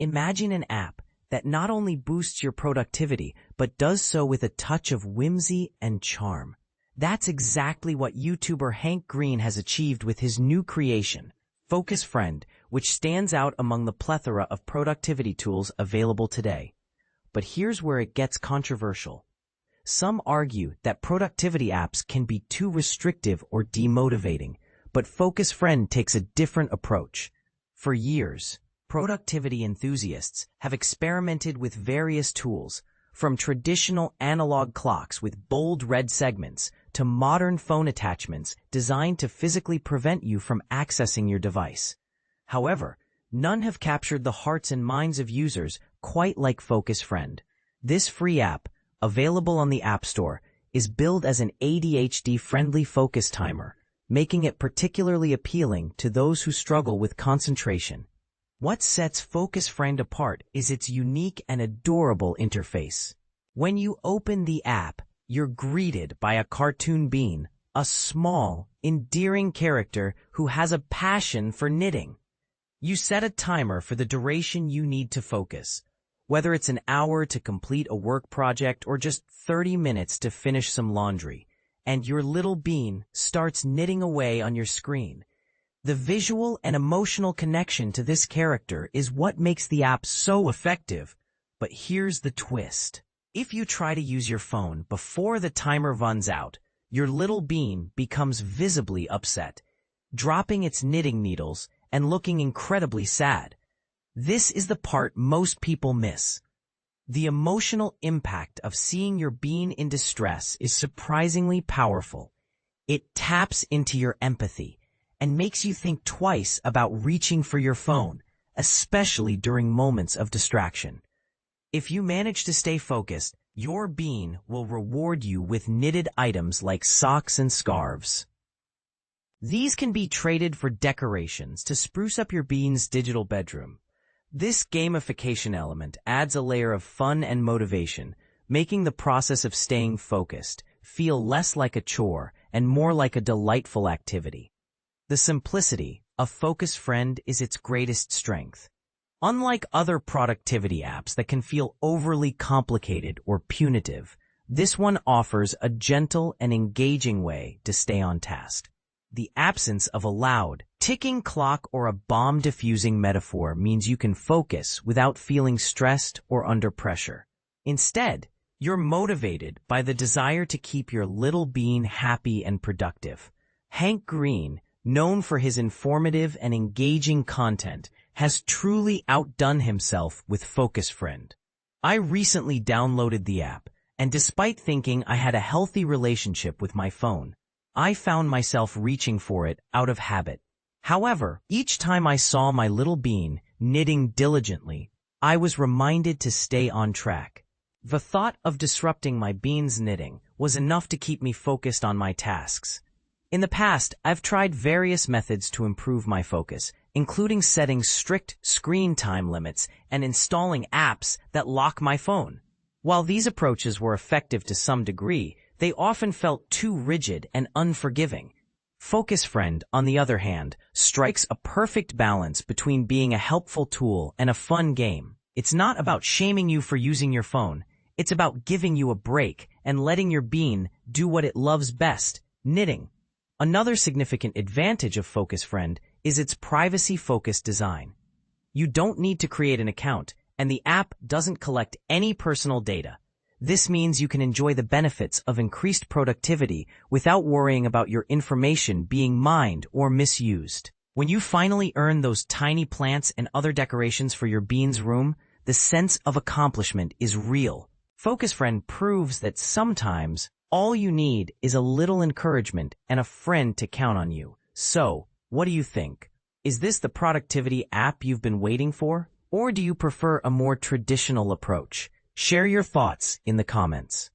Imagine an app that not only boosts your productivity, but does so with a touch of whimsy and charm. That's exactly what YouTuber Hank Green has achieved with his new creation, Focus Friend, which stands out among the plethora of productivity tools available today. But here's where it gets controversial. Some argue that productivity apps can be too restrictive or demotivating, but Focus Friend takes a different approach. For years, productivity enthusiasts have experimented with various tools, from traditional analog clocks with bold red segments to modern phone attachments designed to physically prevent you from accessing your device. However, none have captured the hearts and minds of users quite like Focus Friend. This free app, available on the App Store, is billed as an ADHD-friendly focus timer, making it particularly appealing to those who struggle with concentration. What sets Focus Friend apart is its unique and adorable interface. When you open the app, you're greeted by a cartoon bean, a small, endearing character who has a passion for knitting. You set a timer for the duration you need to focus, whether it's an hour to complete a work project or just 30 minutes to finish some laundry, and your little bean starts knitting away on your screen. The visual and emotional connection to this character is what makes the app so effective. But here's the twist. If you try to use your phone before the timer runs out, your little bean becomes visibly upset, dropping its knitting needles and looking incredibly sad. This is the part most people miss. The emotional impact of seeing your bean in distress is surprisingly powerful. It taps into your empathy and makes you think twice about reaching for your phone, especially during moments of distraction. If you manage to stay focused, your bean will reward you with knitted items like socks and scarves. These can be traded for decorations to spruce up your bean's digital bedroom. This gamification element adds a layer of fun and motivation, making the process of staying focused feel less like a chore and more like a delightful activity. The simplicity of Focus Friend is its greatest strength. Unlike other productivity apps that can feel overly complicated or punitive, this one offers a gentle and engaging way to stay on task. The absence of a loud, ticking clock or a bomb-diffusing metaphor means you can focus without feeling stressed or under pressure. Instead, you're motivated by the desire to keep your little bean happy and productive. Hank Green, known for his informative and engaging content, has truly outdone himself with Focus Friend. I recently downloaded the app, and despite thinking I had a healthy relationship with my phone, I found myself reaching for it out of habit. However, each time I saw my little bean knitting diligently, I was reminded to stay on track. The thought of disrupting my bean's knitting was enough to keep me focused on my tasks. In the past, I've tried various methods to improve my focus, including setting strict screen time limits and installing apps that lock my phone. While these approaches were effective to some degree, they often felt too rigid and unforgiving. Focus Friend, on the other hand, strikes a perfect balance between being a helpful tool and a fun game. It's not about shaming you for using your phone. It's about giving you a break and letting your bean do what it loves best, knitting. Another significant advantage of Focus Friend is its privacy-focused design. You don't need to create an account, and the app doesn't collect any personal data. This means you can enjoy the benefits of increased productivity without worrying about your information being mined or misused. When you finally earn those tiny plants and other decorations for your bean's room, the sense of accomplishment is real. Focus Friend proves that sometimes all you need is a little encouragement and a friend to count on you. So, what do you think? Is this the productivity app you've been waiting for? Or do you prefer a more traditional approach? Share your thoughts in the comments.